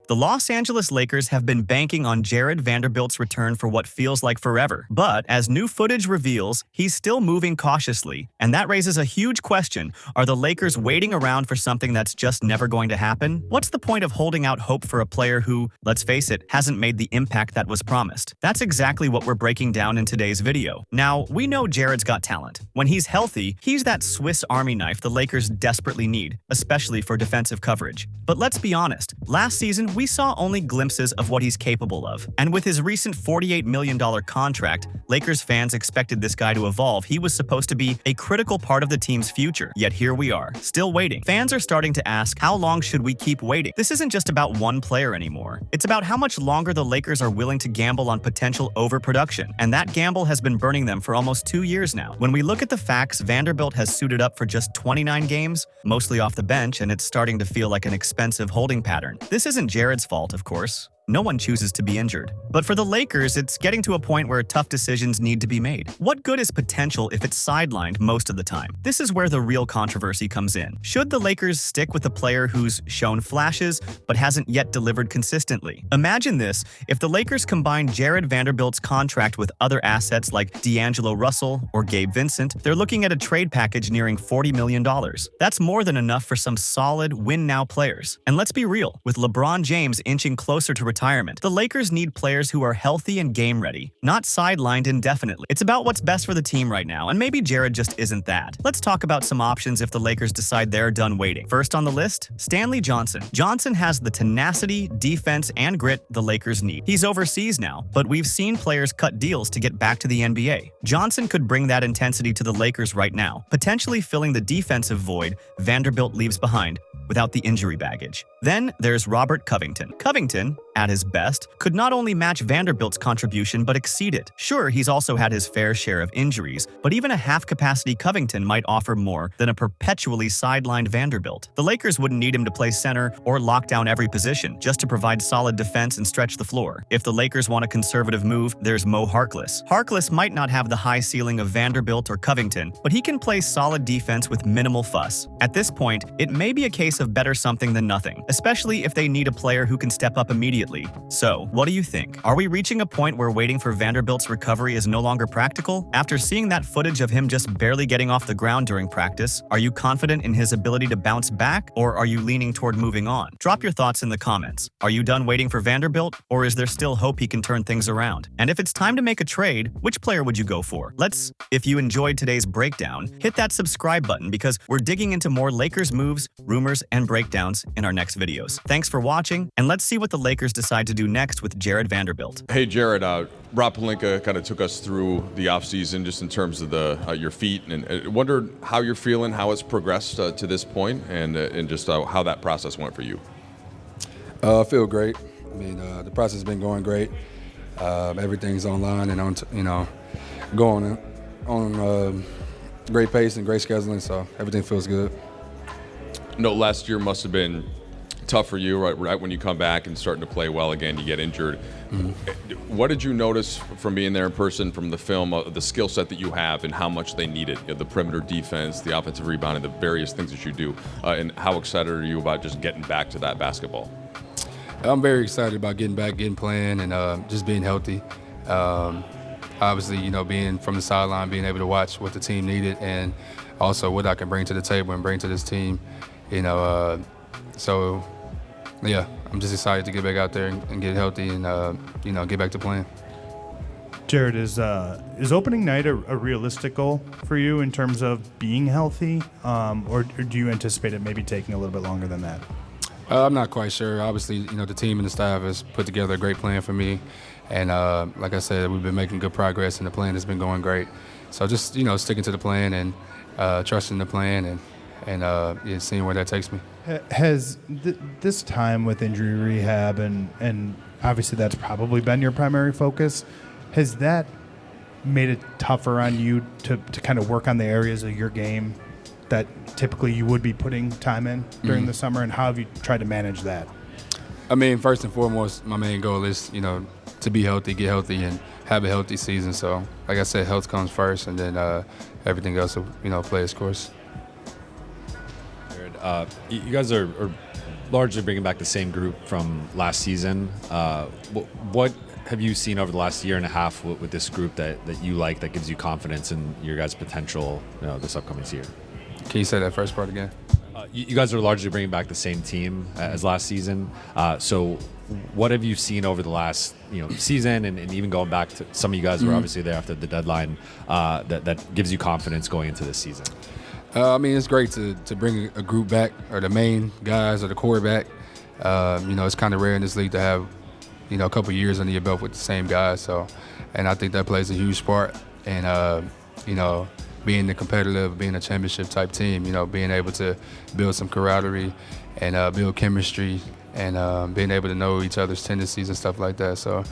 The Los Angeles Lakers have been banking on Jared Vanderbilt's return for what feels like forever. But as new footage reveals, he's still moving cautiously. And that raises a huge question. Are the Lakers waiting around for something that's just never going to happen? What's the point of holding out hope for a player who, let's face it, hasn't made the impact that was promised? That's exactly what we're breaking down in today's video. Now, we know Jared's got talent. When he's healthy, he's that Swiss Army knife the Lakers desperately need, especially for defensive coverage. But let's be honest, last season we saw only glimpses of what he's capable of. And with his recent $48 million contract, Lakers fans expected this guy to evolve. He was supposed to be a critical part of the team's future. Yet here we are, still waiting. Fans are starting to ask, how long should we keep waiting? This isn't just about one player anymore. It's about how much longer the Lakers are willing to gamble on potential overproduction. And that gamble has been burning them for almost 2 years now. When we look at the facts, Vanderbilt has suited up for just 29 games, mostly off the bench, and it's starting to feel like an expensive holding pattern. This isn't Jared's fault, of course. No one chooses to be injured. But for the Lakers, it's getting to a point where tough decisions need to be made. What good is potential if it's sidelined most of the time? This is where the real controversy comes in. Should the Lakers stick with a player who's shown flashes but hasn't yet delivered consistently? Imagine this: if the Lakers combine Jared Vanderbilt's contract with other assets like D'Angelo Russell or Gabe Vincent, they're looking at a trade package nearing $40 million. That's more than enough for some solid win-now players. And let's be real, with LeBron James inching closer to retirement, the Lakers need players who are healthy and game-ready, not sidelined indefinitely. It's about what's best for the team right now, and maybe Jared just isn't that. Let's talk about some options if the Lakers decide they're done waiting. First on the list, Stanley Johnson. Johnson has the tenacity, defense, and grit the Lakers need. He's overseas now, but we've seen players cut deals to get back to the NBA. Johnson could bring that intensity to the Lakers right now, potentially filling the defensive void Vanderbilt leaves behind without the injury baggage. Then there's Robert Covington. Covington, at his best, could not only match Vanderbilt's contribution but exceed it. Sure, he's also had his fair share of injuries, but even a half-capacity Covington might offer more than a perpetually sidelined Vanderbilt. The Lakers wouldn't need him to play center or lock down every position, just to provide solid defense and stretch the floor. If the Lakers want a conservative move, there's Harkless. Harkless might not have the high ceiling of Vanderbilt or Covington, but he can play solid defense with minimal fuss. At this point, it may be a case of better something than nothing, especially if they need a player who can step up immediately. So, what do you think? Are we reaching a point where waiting for Vanderbilt's recovery is no longer practical? After seeing that footage of him just barely getting off the ground during practice, are you confident in his ability to bounce back, or are you leaning toward moving on? Drop your thoughts in the comments. Are you done waiting for Vanderbilt, or is there still hope he can turn things around? And if it's time to make a trade, which player would you go for? If you enjoyed today's breakdown, hit that subscribe button because we're digging into more Lakers moves, rumors, and breakdowns in our next videos. Thanks for watching, and let's see what the Lakers decide to do next with Jared Vanderbilt. Hey Jared, Rob Pelinka kind of took us through the offseason just in terms of your feet, and I wondered how you're feeling, how it's progressed to this point, and just how that process went for you. I feel great. I mean, the process has been going great. Everything's online and going on great pace and great scheduling, so everything feels good. No, last year must have been tough for you, right when you come back and starting to play well again, you get injured. Mm-hmm. What did you notice from being there in person, from the film, the skill set that you have and how much they need it? The perimeter defense, the offensive rebounding, the various things that you do, and how excited are you about just getting back to that basketball? I'm very excited about getting back, getting playing, and just being healthy. Obviously, being from the sideline, being able to watch what the team needed and also what I can bring to the table and bring to this team, so yeah, I'm just excited to get back out there and get healthy and get back to playing. Jared, is opening night a realistic goal for you in terms of being healthy, or do you anticipate it maybe taking a little bit longer than that? I'm not quite sure. Obviously, the team and the staff has put together a great plan for me, and like I said, we've been making good progress, and the plan has been going great. So just sticking to the plan and trusting the plan and seeing where that takes me. Has this time with injury rehab and obviously that's probably been your primary focus, has that made it tougher on you to kind of work on the areas of your game that typically you would be putting time in during the summer, and how have you tried to manage that? I mean, first and foremost, my main goal is, to be healthy, get healthy, and have a healthy season. So, like I said, health comes first, and then everything else will, play its course. You guys are largely bringing back the same group from last season. What have you seen over the last year and a half with this group that you like, that gives you confidence in your guys' potential, this upcoming year? Can you say that first part again? You guys are largely bringing back the same team as last season. So what have you seen over the last season, and even going back to some of you guys were obviously there after the deadline, that gives you confidence going into this season? I mean, it's great to bring a group back, or the main guys or the core back. It's kind of rare in this league to have a couple years under your belt with the same guys. So, and I think that plays a huge part. And being the competitive, being a championship type team, being able to build some camaraderie and build chemistry, and being able to know each other's tendencies and stuff like that. So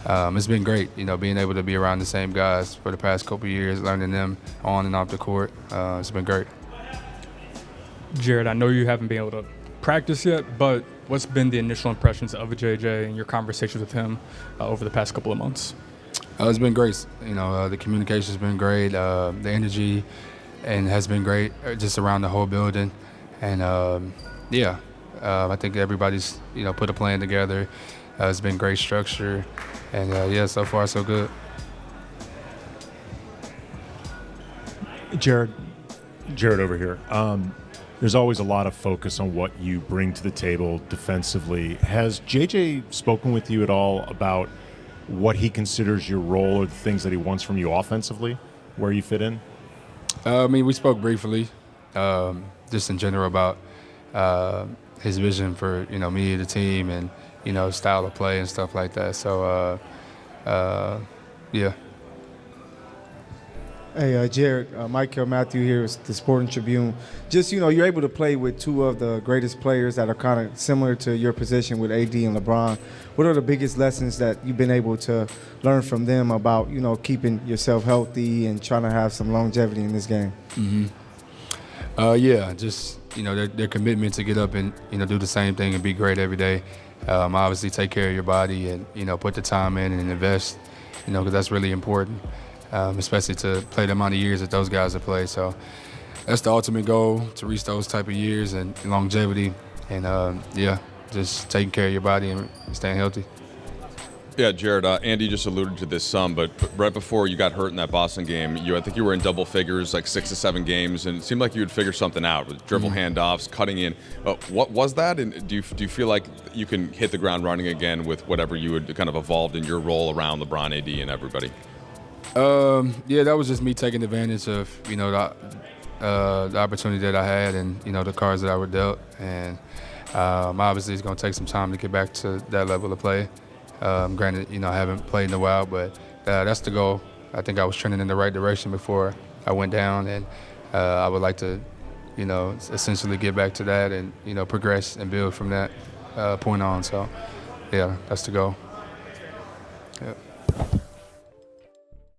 it's been great, being able to be around the same guys for the past couple of years, learning them on and off the court. It's been great. Jared, I know you haven't been able to practice yet, but what's been the initial impressions of JJ and your conversations with him over the past couple of months? It's been great. The communication's been great. The energy has been great just around the whole building. And, I think everybody's, put a plan together. It's been great structure. And, so far so good. Jared over here. There's always a lot of focus on what you bring to the table defensively. Has JJ spoken with you at all about what he considers your role or the things that he wants from you offensively, where you fit in? We spoke briefly, just in general about his vision for, me, the team, and, style of play and stuff like that. So, yeah. Hey, Jared, Michael Matthew here with the Sporting Tribune. Just, you're able to play with two of the greatest players that are kind of similar to your position with AD and LeBron. What are the biggest lessons that you've been able to learn from them about, keeping yourself healthy and trying to have some longevity in this game? Just, their commitment to get up and, do the same thing and be great every day. Obviously take care of your body and, put the time in and invest, because that's really important. Especially to play the amount of years that those guys have played. So that's the ultimate goal, to reach those type of years and longevity. And, just taking care of your body and staying healthy. Yeah, Jared, Andy just alluded to this some, but right before you got hurt in that Boston game, I think you were in double figures, like 6 to 7 games, and it seemed like you would figure something out with dribble handoffs, cutting in. What was that, and do you feel like you can hit the ground running again with whatever you had kind of evolved in your role around LeBron, AD, and everybody? That was just me taking advantage of, the opportunity that I had and, the cards that I were dealt. And obviously it's going to take some time to get back to that level of play. Granted, I haven't played in a while, but that's the goal. I think I was trending in the right direction before I went down, and I would like to, essentially get back to that and, progress and build from that point on. So, yeah, that's the goal. Yep.